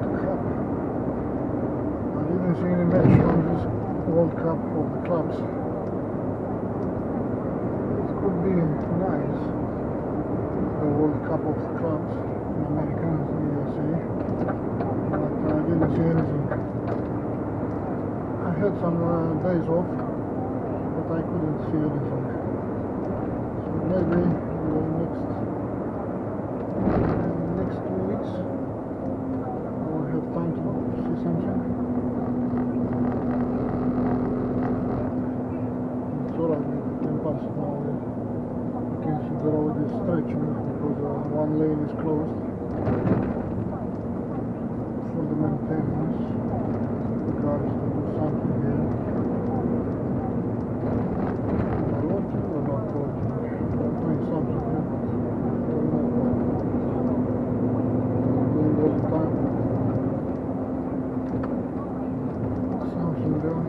World Cup. I didn't see any match from this World Cup of the clubs. It could be nice, the World Cup of the clubs in America, USA, but I didn't see anything. I had some days off, but I couldn't see anything. So maybe the next 2 weeks I will have time to see something. It's alright, we can pass it now. You can see the road is stretching because one lane is closed for the maintenance. The cars to do something here. They're working or not working? They're doing something here, but I don't know what. They're doing all the time. Something there.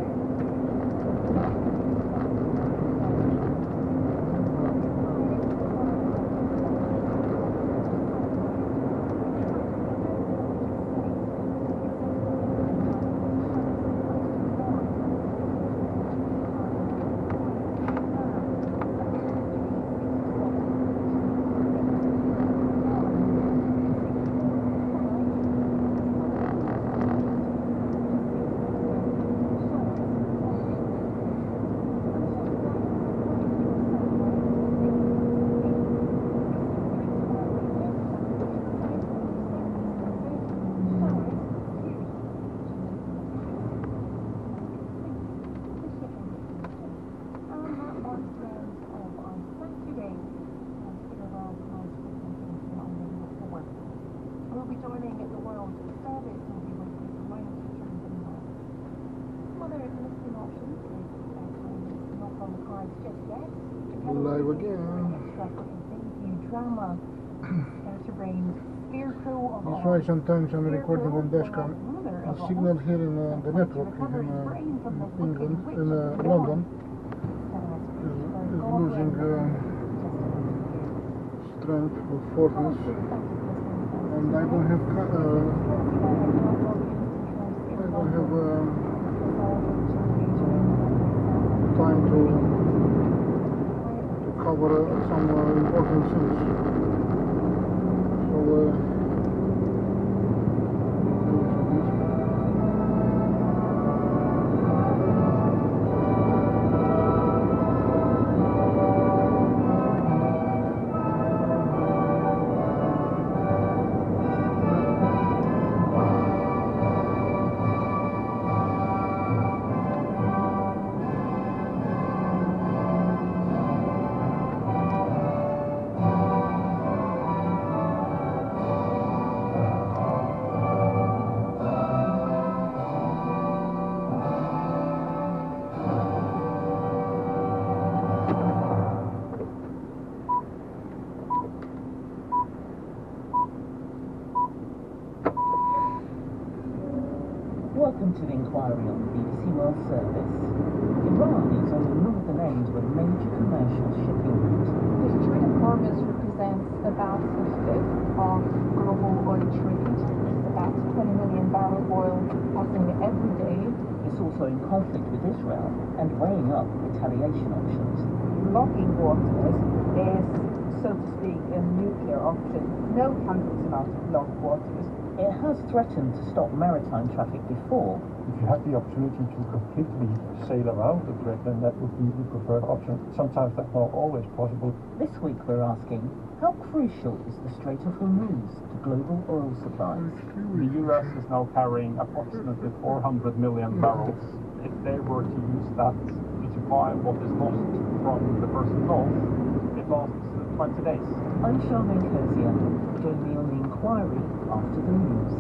Live again. That's why sometimes I'm recording on dashcam. The signal here in the network in England, in London, is losing strength or force, and I don't have time to cover some important things. So Welcome to the inquiry on the BBC World Service. Iran is on the northern end of a major commercial shipping route. The Strait of Hormuz represents about a fifth of global oil trade. About 20 million barrels of oil passing every day. It's also in conflict with Israel and weighing up retaliation options. Blocking waters is, so to speak, a nuclear option. No country is allowed to block waters. It has threatened to stop maritime traffic before. If you had the opportunity to completely sail around the Strait, then that would be the preferred option. Sometimes that's not always possible. This week we're asking, how crucial is the Strait of Hormuz to global oil supplies? The US is now carrying approximately 400 million barrels. If they were to use that to supply what is lost from the Persian Gulf, it lasts 20 days. I'm Charmaine Kerzier. Join me on the inquiry after the news.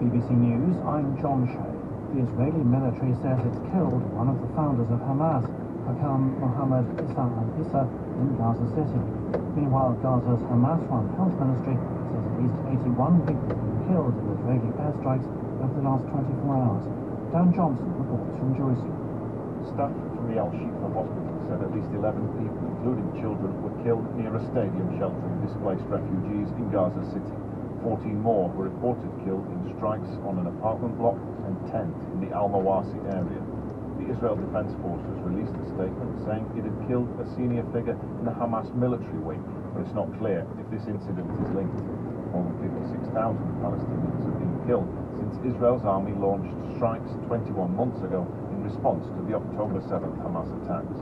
BBC News, I'm John Shea. The Israeli military says it's killed one of the founders of Hamas, Hakam Mohammed Issa al-Issa, in Gaza City. Meanwhile, Gaza's Hamas-run health ministry says at least 81 people were killed in Israeli airstrikes over the last 24 hours. Dan Johnson reports from Jerusalem. Staff from the Al-Shifa hospital said at least 11 people, including children, were killed near a stadium sheltering displaced refugees in Gaza City. 14 more were reported killed in strikes on an apartment block and tent in the Al-Mawasi area. The Israel Defense Forces released a statement saying it had killed a senior figure in the Hamas military wing, but it's not clear if this incident is linked. More than 56,000 Palestinians have been killed since Israel's army launched strikes 21 months ago in response to the October 7th Hamas attacks.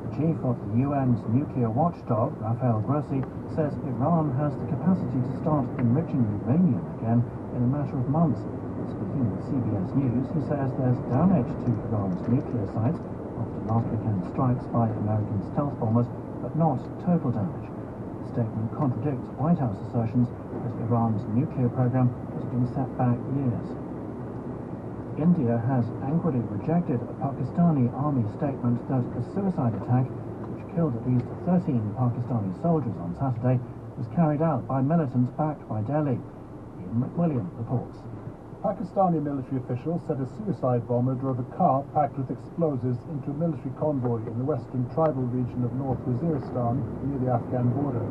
The chief of the UN's nuclear watchdog, Rafael Grossi, says Iran has the capacity to start enriching uranium again in a matter of months. Speaking with CBS News, he says there's damage to Iran's nuclear sites after last weekend's strikes by American stealth bombers, but not total damage. The statement contradicts White House assertions that Iran's nuclear program has been set back years. India has angrily rejected a Pakistani army statement that a suicide attack, which killed at least 13 Pakistani soldiers on Saturday, was carried out by militants backed by Delhi. Ian McWilliam reports. Pakistani military officials said a suicide bomber drove a car packed with explosives into a military convoy in the western tribal region of North Waziristan near the Afghan border.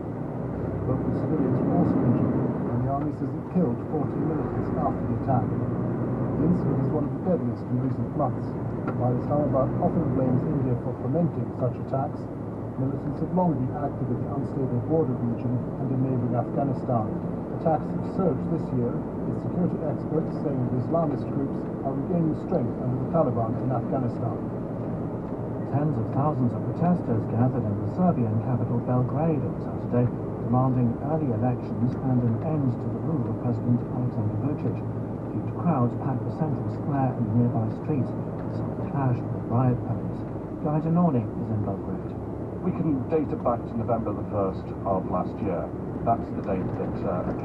Local civilians were also injured, and the army says it killed 40 militants after the attack. The incident is one of the deadliest in recent months. While Islamabad often blames India for fomenting such attacks, militants have long been active in the unstable border region and in neighbouring Afghanistan. Attacks have surged this year, with security experts saying the Islamist groups are regaining strength under the Taliban in Afghanistan. Tens of thousands of protesters gathered in the Serbian capital Belgrade on Saturday, demanding early elections and an end to the rule of President Alexander Vučić. Huge crowds packed the central square and nearby streets. Some clashed with riot police. Guy Denoni is in Belgrade. We can date it back to November the 1st of last year. That's the date that a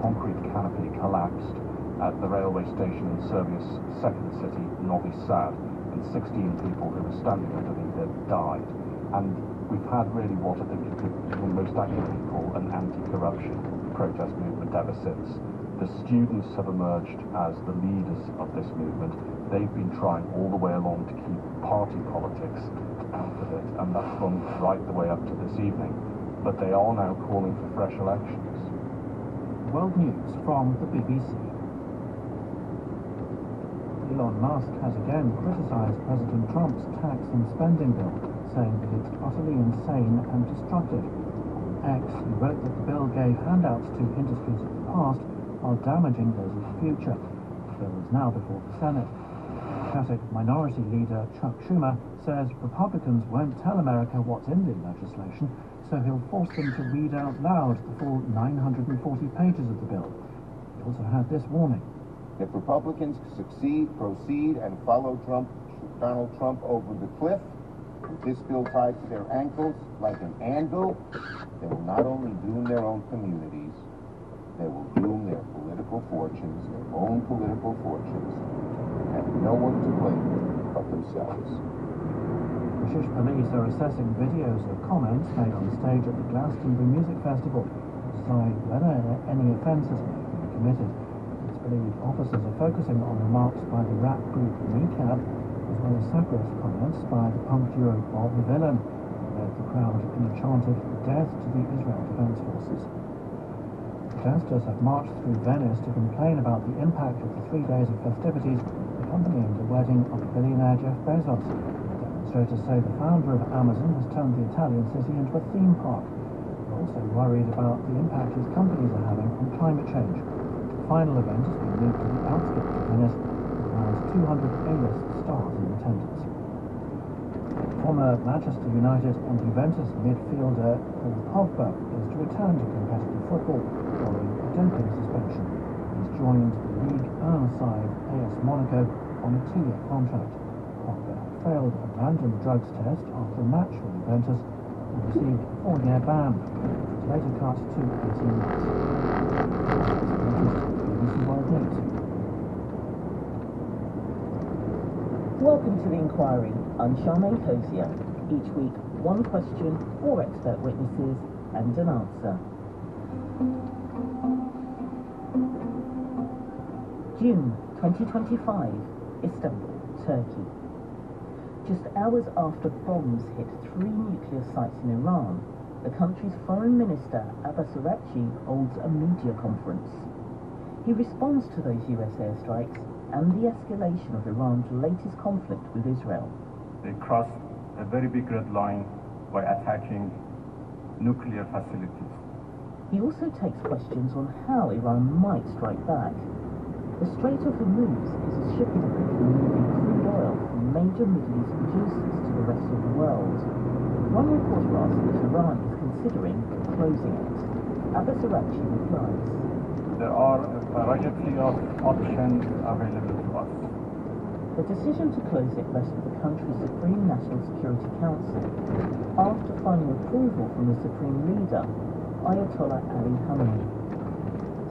concrete canopy collapsed at the railway station in Serbia's second city, Novi Sad, and 16 people who were standing underneath it died. And we've had really what I think you could most accurately call an anti-corruption protest movement ever since. The students have emerged as the leaders of this movement. They've been trying all the way along to keep party politics out of it, and that's gone right the way up to this evening. But they are now calling for fresh elections. World News from the BBC. Elon Musk has again criticised President Trump's tax and spending bill, saying that it's utterly insane and destructive. On X, he wrote that the bill gave handouts to industries of the past while damaging those of the future. The bill is now before the Senate. Democratic Minority Leader Chuck Schumer says Republicans won't tell America what's in the legislation, so he'll force them to read out loud the full 940 pages of the bill. He also had this warning. If Republicans proceed and follow Donald Trump over the cliff, with this bill tied to their ankles like an anvil, they will not only doom their own communities, they will doom their political fortunes, their own political fortunes, and no one to blame but themselves. British police are assessing videos of comments made on stage at the Glastonbury Music Festival to decide whether any offences may have been committed. It's believed officers are focusing on remarks by the rap group Kneecap, as well as satirist comments by the punk duo Bob the Villain, who led the crowd in a chant of death to the Israel Defense Forces. Protesters have marched through Venice to complain about the impact of the 3 days of festivities accompanying the wedding of billionaire Jeff Bezos. Demonstrators say the founder of Amazon has turned the Italian city into a theme park. They're also worried about the impact his companies are having on climate change. The final event has been moved to the outskirts of Venice, with around 200 A-list stars in attendance. Former Manchester United and Juventus midfielder Paul Pogba is to return to competitive football following a doping suspension. He's joined the League 1 side AS Monaco on a 2-year contract. Pogba failed a random drugs test after a match for Juventus and received a 4-year ban, which was later cut to 18 months. BBC World News. Welcome to The Inquiry. I'm Charmaine Cozier. Each week, one question, 4 expert witnesses, and an answer. June 2025, Istanbul, Turkey. Just hours after bombs hit 3 nuclear sites in Iran, the country's foreign minister, Abbas Araghchi, holds a media conference. He responds to those US airstrikes and the escalation of Iran's latest conflict with Israel. They crossed a very big red line by attacking nuclear facilities. He also takes questions on how Iran might strike back. The Strait of Hormuz is a shipping route for moving crude oil from major Middle East producers to the rest of the world. One reporter asks if Iran is considering closing it. Abbas Araghchi replies, There are a variety of options available to us. the decision to close it rests with the country's Supreme National Security Council, after finding approval from the Supreme Leader, Ayatollah Ali Khamenei.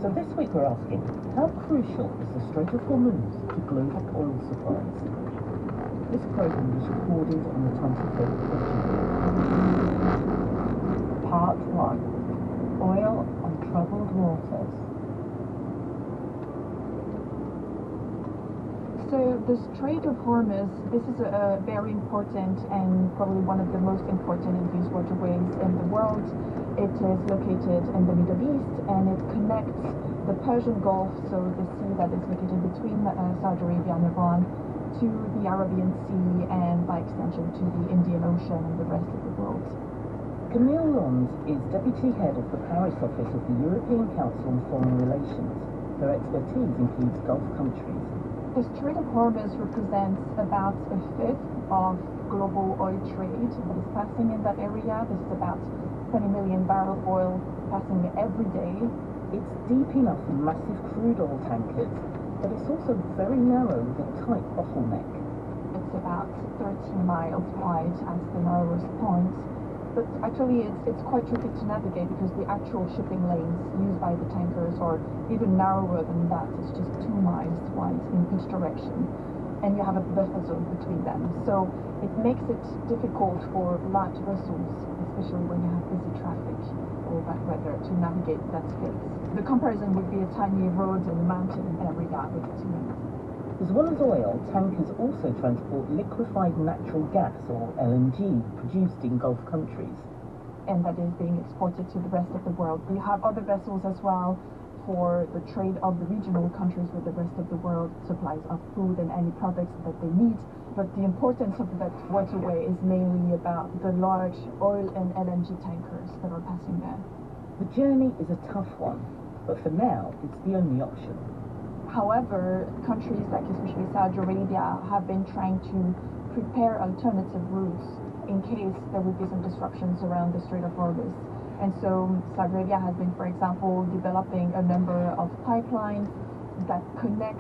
So this week we're asking, how crucial is the Strait of Hormuz to global oil supplies? This program was recorded on the 25th of June. Part 1. Oil on troubled waters. So the Strait of Hormuz, this is a very important and probably one of the most important and used waterways in the world. It is located in the Middle East and it connects the Persian Gulf, so the sea that is located between Saudi Arabia and Iran, to the Arabian Sea and by extension to the Indian Ocean and the rest of the world. Camille Lons is Deputy Head of the Paris Office of the European Council on Foreign Relations. Her expertise includes Gulf countries. The Strait of Hormuz represents about a fifth of global oil trade that is passing in that area. This is about 20 million barrels of oil passing every day. It's deep enough for massive crude oil tankers, but it's also very narrow with a tight bottleneck. It's about 13 miles wide at the narrowest point. But actually it's quite tricky to navigate because the actual shipping lanes used by the tankers are even narrower than that. It's just 2 miles wide in each direction. And you have a buffer zone between them. So it makes it difficult for large vessels, especially when you have busy traffic or bad weather, to navigate that space. The comparison would be a tiny road in a mountain area with 2 lanes. As well as oil, tankers also transport liquefied natural gas, or LNG, produced in Gulf countries. And that is being exported to the rest of the world. We have other vessels as well for the trade of the regional countries with the rest of the world, supplies of food and any products that they need. But the importance of that waterway is mainly about the large oil and LNG tankers that are passing there. The journey is a tough one, but for now, it's the only option. However, countries like especially Saudi Arabia have been trying to prepare alternative routes in case there would be some disruptions around the Strait of Hormuz. And so Saudi Arabia has been, for example, developing a number of pipelines that connect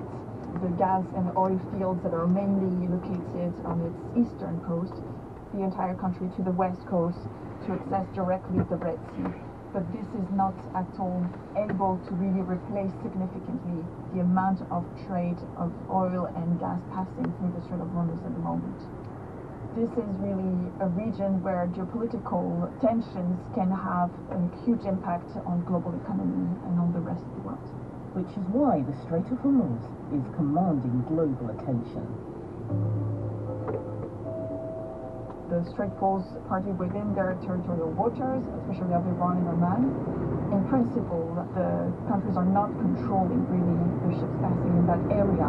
the gas and oil fields that are mainly located on its eastern coast, the entire country to the west coast, to access directly the Red Sea. But this is not at all able to really replace significantly the amount of trade of oil and gas passing through the Strait of Hormuz at the moment. This is really a region where geopolitical tensions can have a huge impact on global economy and on the rest of the world. Which is why the Strait of Hormuz is commanding global attention. The strait falls partly within their territorial waters, especially of Iran and Oman. In principle, the countries are not controlling really the ships passing in that area.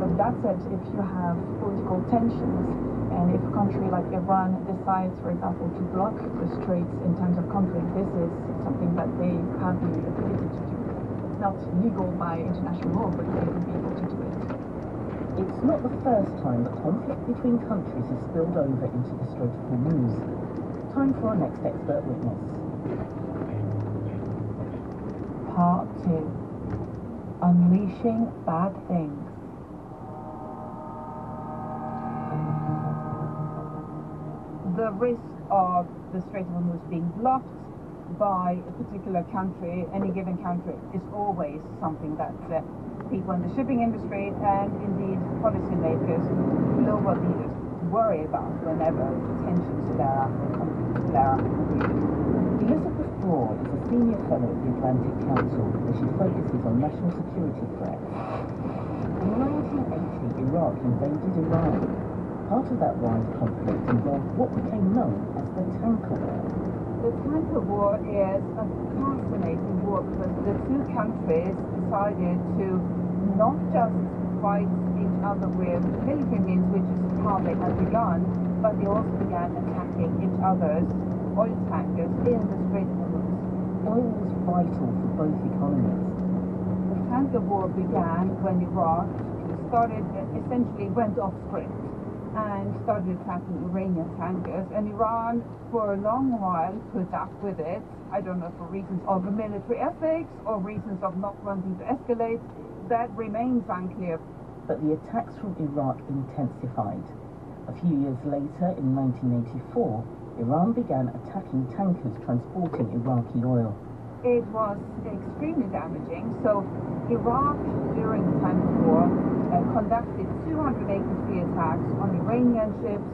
But that said, if you have political tensions, and if a country like Iran decides, for example, to block the straits in times of conflict, this is something that they have the ability to do. Not legal by international law, but they would be able to do it. It's not the first time that conflict between countries has spilled over into the Strait of Hormuz. Time for our next expert witness. Part 2. Unleashing Bad Things. The risk of the Strait of Hormuz being blocked by a particular country, any given country, is always something that people in the shipping industry and indeed policymakers, global leaders, worry about whenever tensions flare up or conflicts flare up in the region. Elizabeth Broad is a senior fellow at the Atlantic Council, where she focuses on national security threats. In 1980, Iraq invaded Iran. Part of that wider conflict involved what became known as the tanker war. The the tanker war is a fascinating war because the two countries decided to not just fight each other with military means, which is how they had begun, but they also began attacking each other's oil tankers in the Strait of Hormuz. Oil was vital for both economies. The tanker war began when Iraq essentially went off script and started attacking Iranian tankers, and Iran for a long while put up with it. I don't know, for reasons of military ethics or reasons of not wanting to escalate. That remains unclear. But the attacks from Iraq intensified. A few years later, in 1984, Iran began attacking tankers transporting Iraqi oil. It was extremely damaging. So Iraq, during the tanker war, conducted 283 attacks on Iranian ships.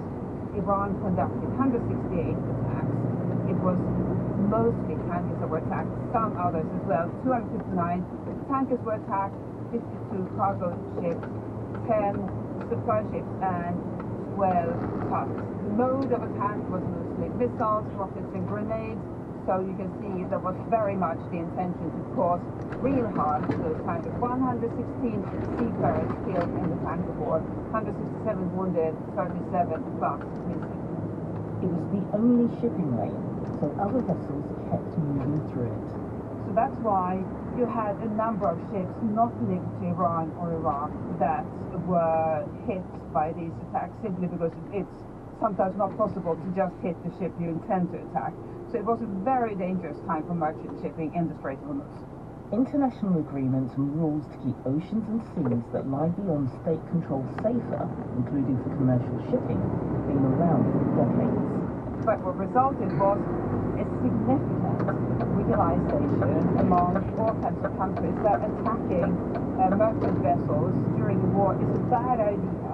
Iran conducted 168 attacks. It was mostly tankers that were attacked, some others as well. 259 tankers were attacked, 52 cargo ships, 10 supply ships, and 12 tugs. The mode of attack was mostly missiles, rockets, and grenades. So you can see there was very much the intention to cause real harm to those tankers. 116 seafarers killed in the tanker war, 167 wounded, 37 bucks missing. It was the only shipping lane, so other vessels kept moving through it. So that's why you had a number of ships not linked to Iran or Iraq that were hit by these attacks, simply because it's sometimes not possible to just hit the ship you intend to attack. So it was a very dangerous time for merchant shipping in the Strait of Hormuz. International agreements and rules to keep oceans and seas that lie beyond state control safer, including for commercial shipping, have been around for decades. But what resulted was a significant realization among all kinds of countries that attacking merchant vessels during the war is a bad idea,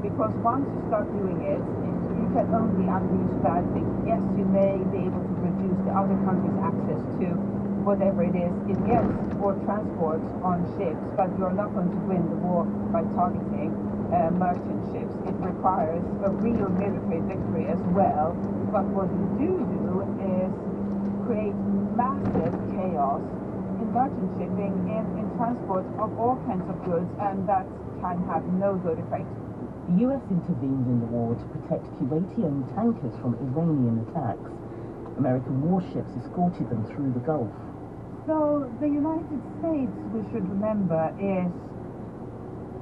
because once you start doing it, you can only unleash bad things. Yes, you may be able to reduce the other country's access to whatever it is, or transport on ships, but you're not going to win the war by targeting merchant ships. It requires a real military victory as well. But what you do is create massive chaos in merchant shipping, in transport of all kinds of goods, and that can have no good effect. The US intervened in the war to protect Kuwaiti-owned tankers from Iranian attacks. American warships escorted them through the Gulf. So the United States, we should remember, is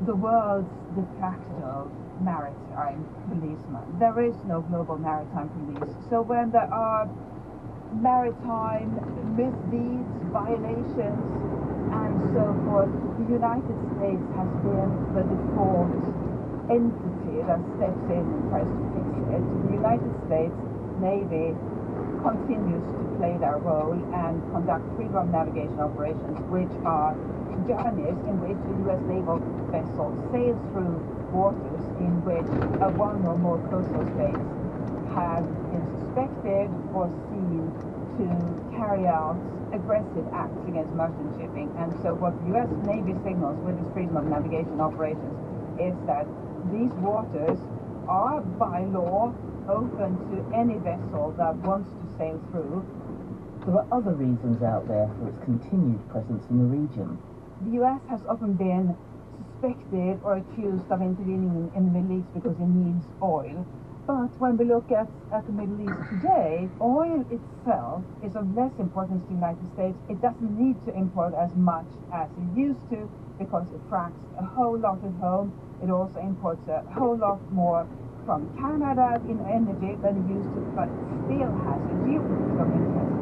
the world's de facto maritime policeman. There is no global maritime police. So when there are maritime misdeeds, violations, and so forth, the United States has been the default entity that steps in and tries to fix it. The United States Navy continues to play their role and conduct freedom navigation operations, which are journeys in which a U.S. naval vessel sails through waters in which one or more coastal states have been suspected or seen to carry out aggressive acts against merchant shipping. And so what the U.S. Navy signals with its freedom of navigation operations is that these waters are by law open to any vessel that wants to sail through. There are other reasons out there for its continued presence in the region. The US has often been suspected or accused of intervening in the Middle East because it needs oil. But when we look at the Middle East today, oil itself is of less importance to the United States. It doesn't need to import as much as it used to because it fracks a whole lot at home. It also imports a whole lot more from Canada in energy than it used to, but it still has a geopolitical interest.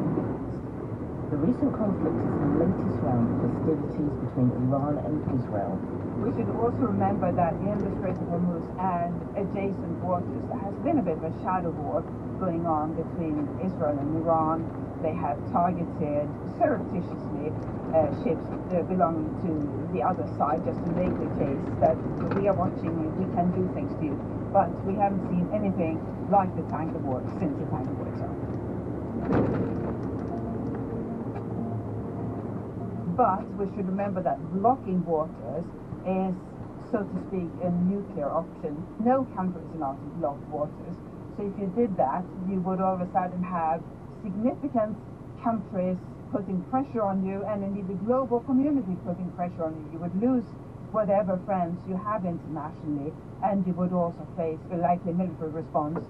The recent conflict is the latest round of hostilities between Iran and Israel. We should also remember that in the Strait of Hormuz and adjacent waters, there has been a bit of a shadow war going on between Israel and Iran. They have targeted surreptitiously ships belonging to the other side, just to make the case that we are watching you, we can do things to you. But we haven't seen anything like the tanker war since the tanker war itself. But we should remember that blocking waters is, so to speak, a nuclear option. No country is allowed to block waters. So if you did that, you would all of a sudden have significant countries putting pressure on you, and indeed the global community putting pressure on you. You would lose whatever friends you have internationally, and you would also face a likely military response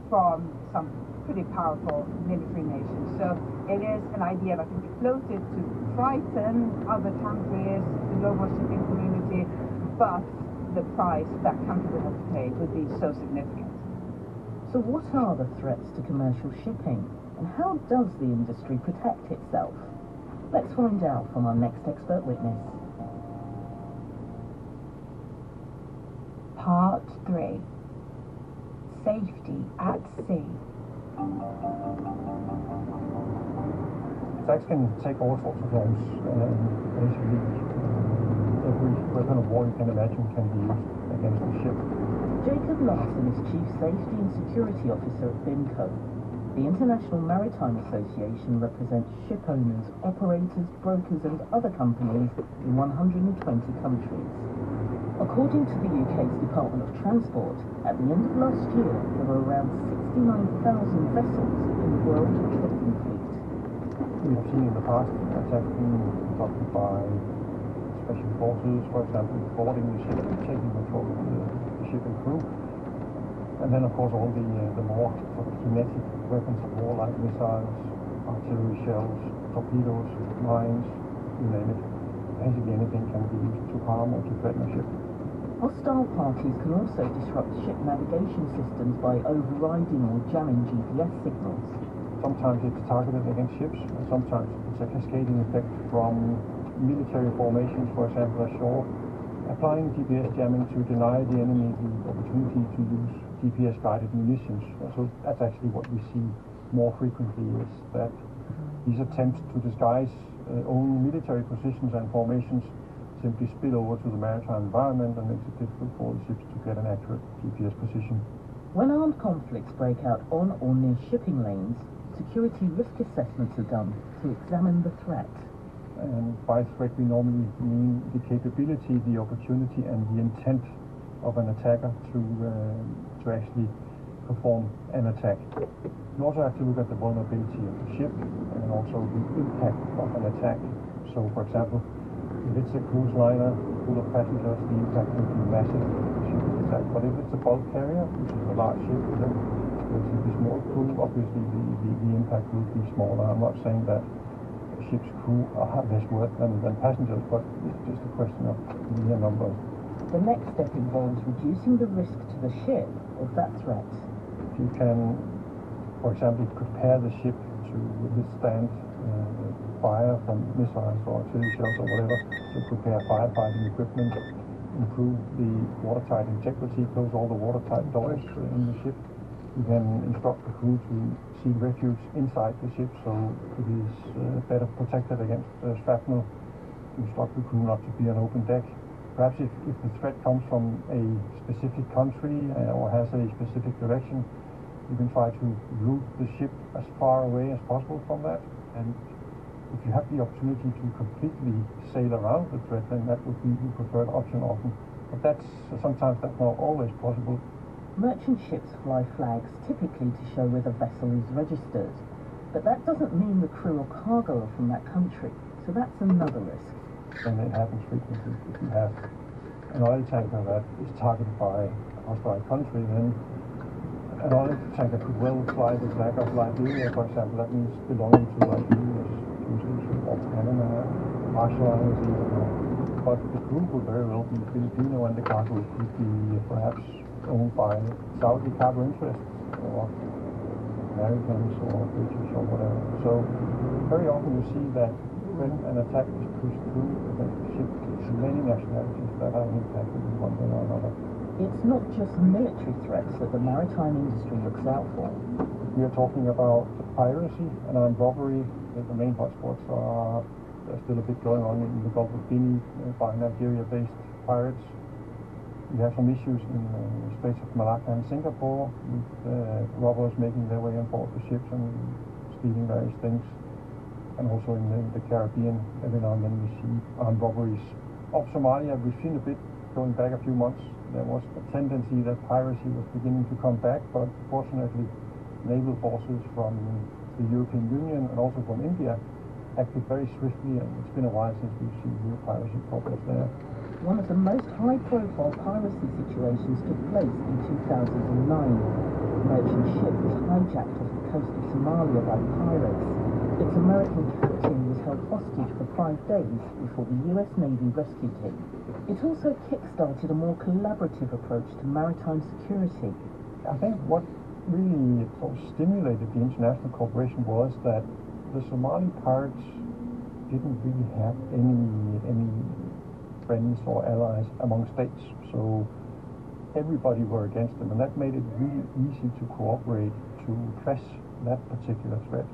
from some pretty powerful military nations. So it is an idea that can be floated to frighten other countries, the global shipping community, but the price that country would have to pay would be so significant. So what are the threats to commercial shipping, and how does the industry protect itself? Let's find out from our next expert witness. Part 3. Safety at sea. Attacks can take all sorts of forms. Basically, every weapon of war you can imagine can be used against the ship. Jacob Larson is Chief Safety and Security Officer at PIMlico. The International Maritime Association represents ship owners, operators, brokers and other companies in 120 countries. According to the UK's Department of Transport, at the end of last year, there were around 69,000 vessels in the world shipping fleet. We have seen in the past attacks being conducted by special forces, for example, boarding the ship and taking control of the ship and crew. And then, of course, all the more sort of kinetic weapons of war, like missiles, artillery shells, torpedoes, mines, you name it. Basically anything can be used to harm or to threaten a ship. Hostile parties can also disrupt ship navigation systems by overriding or jamming GPS signals. Sometimes it's targeted against ships, and sometimes it's a cascading effect from military formations, for example, ashore, applying GPS jamming to deny the enemy the opportunity to use GPS-guided munitions. So that's actually what we see more frequently, is that these attempts to disguise own military positions and formations simply spill over to the maritime environment and makes it difficult for the ships to get an accurate GPS position. When armed conflicts break out on or near shipping lanes, security risk assessments are done to examine the threat. And by threat we normally mean the capability, the opportunity and the intent of an attacker to actually perform an attack. You also have to look at the vulnerability of the ship and also the impact of an attack. So, for example, if it's a cruise liner full of passengers, the impact will be massive if the ship is attacked. But if it's a bulk carrier, which is a large ship with a relatively small crew, obviously the impact will be smaller. I'm not saying that a ship's crew are less worth than passengers, but it's just a question of mere numbers. The next step involves reducing the risk to the ship of that threat. You can, for example, prepare the ship to withstand fire from missiles or artillery shells or whatever, to prepare firefighting equipment, improve the watertight integrity, close all the watertight doors in the ship. You can instruct the crew to seek refuge inside the ship so it is better protected against shrapnel. Instruct the crew not to be on open deck. Perhaps if the threat comes from a specific country or has a specific direction, you can try to route the ship as far away as possible from that. And if you have the opportunity to completely sail around the threat, then that would be the preferred option often. But sometimes that's not always possible. Merchant ships fly flags typically to show where the vessel is registered, but that doesn't mean the crew or cargo are from that country, so that's another risk. And it happens frequently. If you have an oil tanker that is targeted by a hostile country, then an oil tanker could well fly the flag of Liberia, for example. That means belonging to Liberia, or Panama, Marshall Islands even. But the crew could very well be Filipino and the cargo could be perhaps owned by Saudi cargo interests or Americans or British or whatever. So very often you see that when an attack is pushed through against the ship, it's many nationalities that are impacted in one way or another. It's not just military threats that the maritime industry looks out for. We are talking about piracy and armed robbery. The main hotspots are there's still a bit going on in the Gulf of Guinea by Nigeria-based pirates. We have some issues in the Straits of Malacca and Singapore with robbers making their way on board the ships and stealing various things. And also in the Caribbean, every now and then we see armed robberies. Off Somalia, we've seen a bit going back a few months. There was a tendency that piracy was beginning to come back, but fortunately naval forces from the European Union and also from India acted very swiftly, and it's been a while since we've seen real piracy problems there. One of the most high-profile piracy situations took place in 2009. A merchant ship was hijacked off the coast of Somalia by pirates. Its American captain was held hostage for 5 days before the US Navy rescued him. It also kick-started a more collaborative approach to maritime security. I think what really sort of stimulated the international cooperation was that the Somali pirates didn't really have any friends or allies among states, so everybody were against them, and that made it really easy to cooperate to address that particular threat.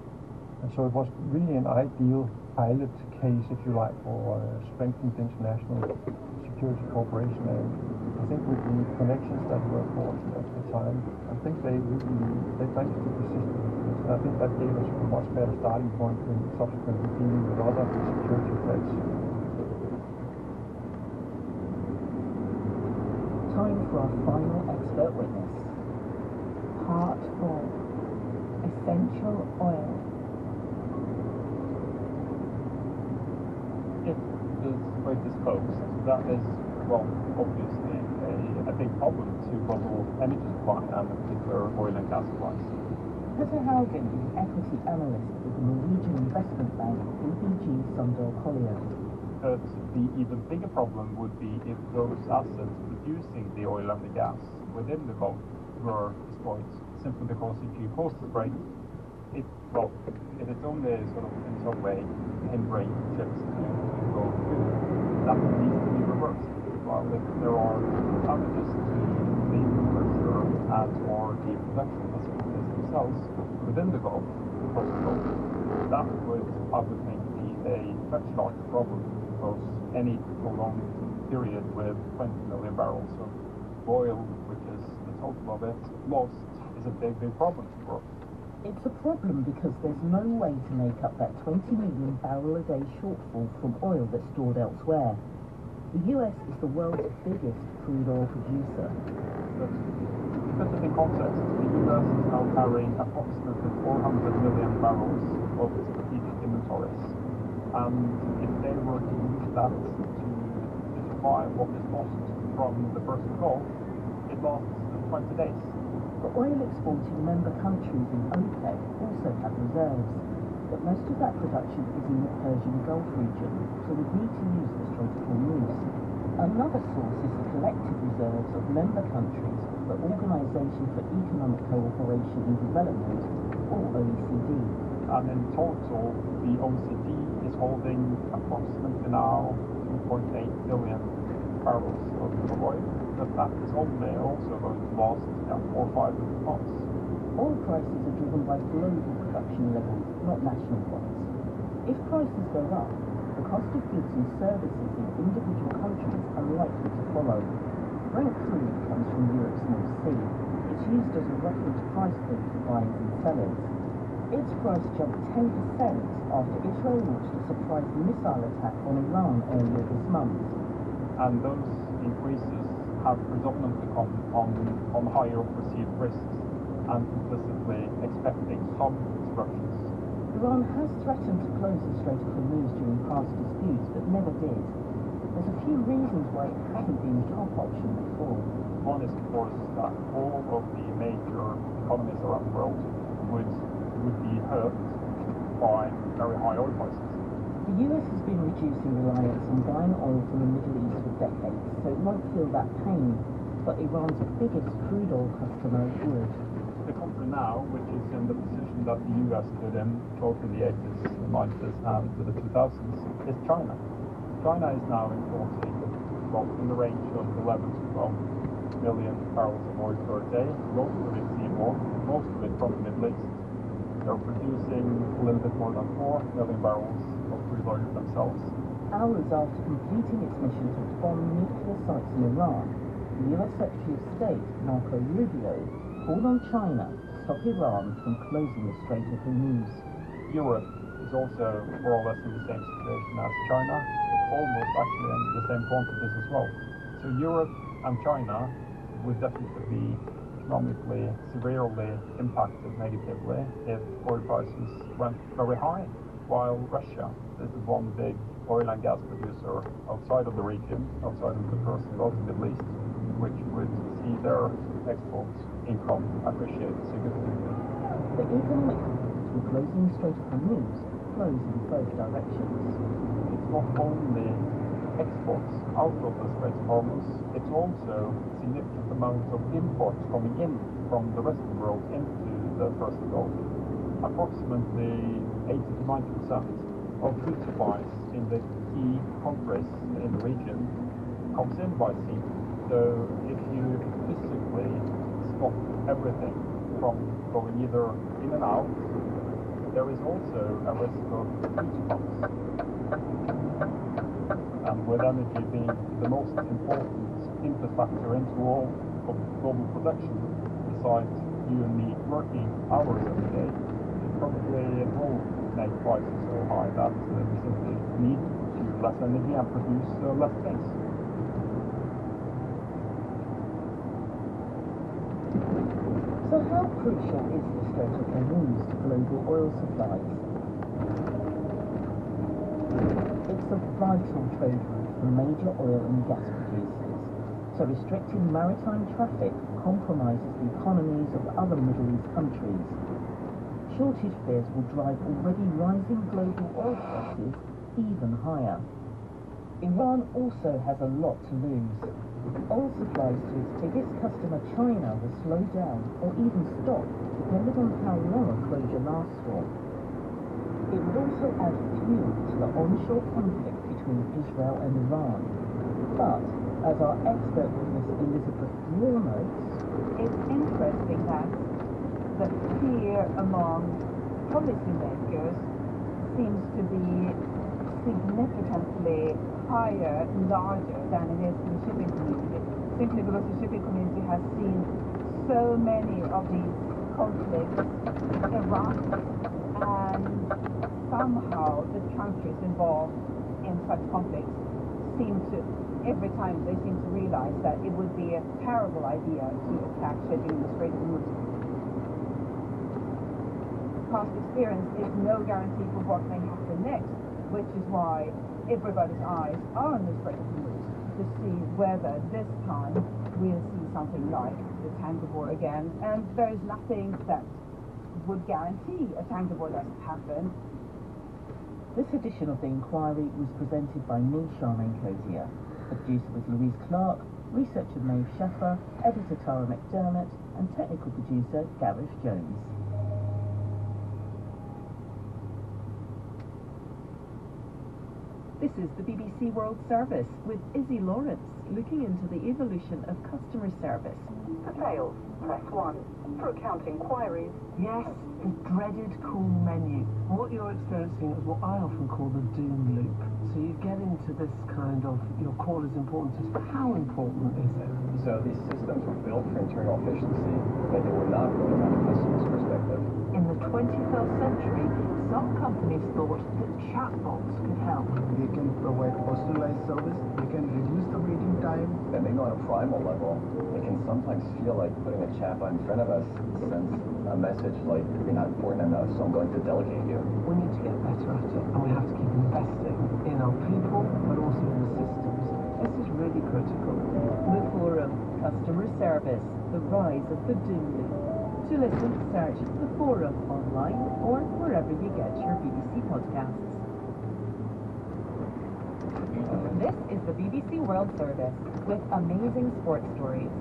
And so it was really an ideal pilot case, if you like, for strengthened international security cooperation. And I think with the connections that were forged at the time, I think they managed to persist with this. And I think that gave us a much better starting point in subsequently dealing with other security threats. Time for our final expert witness. Part 4. Essential oil. If the Strait is closed, that is, well, obviously a big problem to global energy supply and in particular oil and gas supplies. Peter Haugen is an equity analyst with the Norwegian investment bank ABG Sundal Collier. But the even bigger problem would be if those assets producing the oil and the gas within the Gulf were destroyed, simply because if you close the strait, if it's only sort of in some way hindering ships to go through, that needs to be reversed. While if there are damages to the infrastructure and or the production facilities themselves within the Gulf, across the Gulf, that would, I would think, be a much larger problem, because any prolonged period with 20 million barrels of oil, which is the total of it, lost, is a big problem for the world. It's a problem because there's no way to make up that 20 million barrel a day shortfall from oil that's stored elsewhere. The US is the world's biggest crude oil producer. But to put it in context, the US is now carrying approximately 400 million barrels of strategic inventories. And if they were to use that to supply what is lost from the Persian Gulf, it lasts 20 days. The oil exporting member countries in OPEC also have reserves, but most of that production is in the Persian Gulf region, so we need to use the Strait of Hormuz. Another source is the collective reserves of member countries of the Organization for Economic Cooperation and Development, or OECD. And in total, the OECD is holding approximately now 2.8 billion barrels of oil, but that is only also going to last 4 or 5 months. Oil prices are driven by global production levels, not national ones. If prices go up, the cost of goods and services in individual countries are likely to follow. Brent crude comes from Europe's North Sea. It's used as a reference price point for buyers and sellers. Its price jumped 10% after Israel launched a surprise missile attack on Iran earlier this month. And those increases have predominantly come on higher perceived risks and implicitly expecting some disruptions. Iran has threatened to close the Strait of Hormuz during past disputes, but never did. There's a few reasons why it hasn't been a top option before. One is, of course, that all of the major economies around the world would be hurt by very high oil prices. The US has been reducing reliance on buying oil from the Middle East for decades, so it won't feel that pain, but Iran's biggest crude oil customer would. The country now, which is in the position that the US stood in both in the 80s, the 90s, and to the 2000s, is China. China is now importing, in the range of 11 to 12 million barrels of oil per day, most of it seaborne, most of it from the Middle East. They're producing a little bit more than 4 million barrels of crude oil themselves. Hours after completing its mission to bomb nuclear sites in Iran, the US Secretary of State, Marco Rubio, called on China to stop Iran from closing the Strait of Hormuz. Europe is also more or less in the same situation as China, almost actually in the same quantities as well. So Europe and China would definitely be economically severely impacted negatively if oil prices went very high, while Russia is the one big oil and gas producer outside of the region, outside of the Persian Gulf, Middle East, which would see their export income appreciate significantly. The economic conflict closing the Strait of Hormuz flows in both directions. It's not only exports out of the Strait of Hormuz, it's also significant amounts of imports coming in from the rest of the world into the Persian Gulf. Approximately 80 to 90% of food supplies in the key countries in the region comes in by sea. So if you physically stop everything from going either in and out, there is also a risk of food stops. And with energy being the most important input factor into all of global production, besides you and me working hours every day, it probably will make prices so high that we simply need to use less energy and produce less things. So how crucial is the Strait of Hormuz to global oil supplies? It's a vital trade route for major oil and gas producers, so restricting maritime traffic compromises the economies of other Middle East countries. Shortage fears will drive already rising global oil prices even higher. Iran also has a lot to lose. Oil supplies to its biggest customer, China, will slow down or even stop, depending on how long a closure lasts for. It would also add fuel to the onshore conflict between Israel and Iran. But, as our expert witness Elizabeth Moore notes, it's interesting that the fear among policymakers seems to be significantly higher, larger than it is in the shipping community, simply because the shipping community has seen so many of these conflicts erupt, and somehow the countries involved in such conflicts every time they seem to realize that it would be a terrible idea to attack shipping in the Strait of Hormuz. Past experience is no guarantee for what may happen next, which is why everybody's eyes are on the Strait of Hormuz to see whether this time we'll see something like the tanker war again. And there is nothing that would guarantee a tanker war doesn't happen. This edition of The Inquiry was presented by me, Charmaine Cozier. The producer was Louise Clark, researcher Maeve Shaffer, editor Tara McDermott, and technical producer Gareth Jones. This is the BBC World Service with Izzy Lawrence, looking into the evolution of customer service. For sales, press 1. For account inquiries, yes, the dreaded call menu. What you're experiencing is what I often call the doom loop. So you get into this kind of, your call is important, but how important is it? So these systems were built for internal efficiency, but they were not built on a customer's perspective. In the 21st century, some companies thought that chatbots could help. They can provide personalized service, they can reduce the waiting time. And maybe on a primal level, it can sometimes feel like putting a chatbot in front of us sends a message like, you're not important enough, so I'm going to delegate you. We need to get better at it, and we have to keep investing in our people, but also in the systems. This is really critical. The Forum, customer service, the rise of the doom loop. To listen, search The Forum online or wherever you get your BBC podcasts. This is the BBC World Service with amazing sports stories.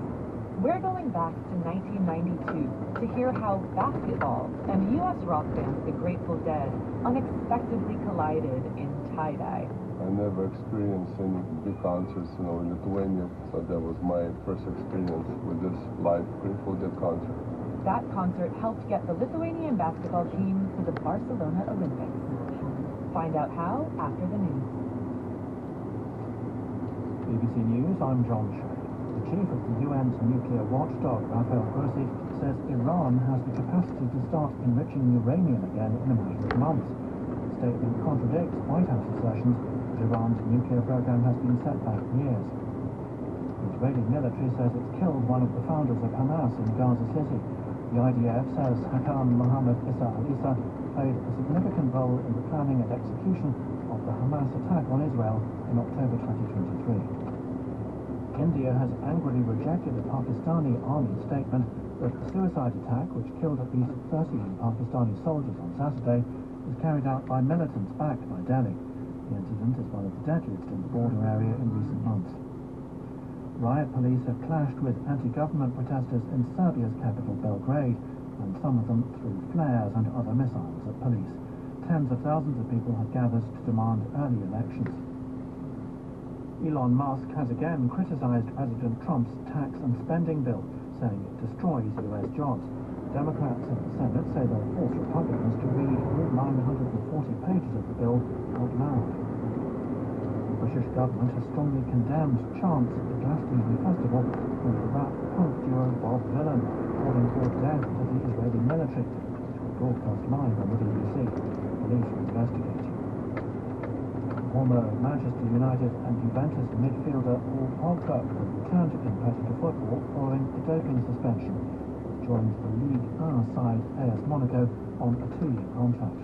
We're going back to 1992 to hear how basketball and US rock band The Grateful Dead unexpectedly collided in tie-dye. I never experienced any big concerts, in Lithuania, so that was my first experience with this live Grateful Dead concert. That concert helped get the Lithuanian basketball team to the Barcelona Olympics. Find out how after the news. BBC News, I'm John Shea. The chief of the UN's nuclear watchdog, Rafael Grossi, says Iran has the capacity to start enriching uranium again in a matter of months. The statement contradicts White House assertions that Iran's nuclear program has been set back years. The Israeli military says it's killed one of the founders of Hamas in Gaza City. The IDF says Hakam Mohammed Issa al-Issa played a significant role in the planning and execution of the Hamas attack on Israel in October 2023. India has angrily rejected a Pakistani army statement that the suicide attack, which killed at least 30 Pakistani soldiers on Saturday, was carried out by militants backed by Delhi. The incident is one of the deadliest in the border area in recent months. Riot police have clashed with anti-government protesters in Serbia's capital Belgrade, and some of them threw flares and other missiles at police. Tens of thousands of people have gathered to demand early elections. Elon Musk has again criticized President Trump's tax and spending bill, saying it destroys US jobs. Democrats in the Senate say they'll force Republicans to read all 940 pages of the bill out loud. The British government has strongly condemned chants at the Glastonbury Festival when the rap punk duo Bob Dylan calling for death to the Israeli military, which will broadcast live on the BBC. Police are investigating. Former Manchester United and Juventus midfielder Paul Pogba will return to competitive football following a doping suspension. He joins the Ligue 1 side AS Monaco on a 2-year contract.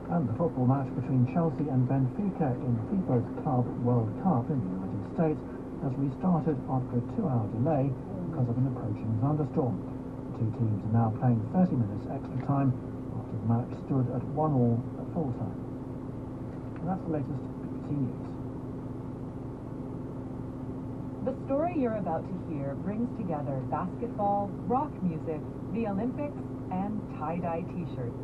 And the football match between Chelsea and Benfica in FIFA's Club World Cup in the United States has restarted after a 2-hour delay because of an approaching thunderstorm. The two teams are now playing 30 minutes extra time after the match stood at 1-1 at full time. And that's the latest BBC News. The story you're about to hear brings together basketball, rock music, the Olympics, and tie-dye t-shirts.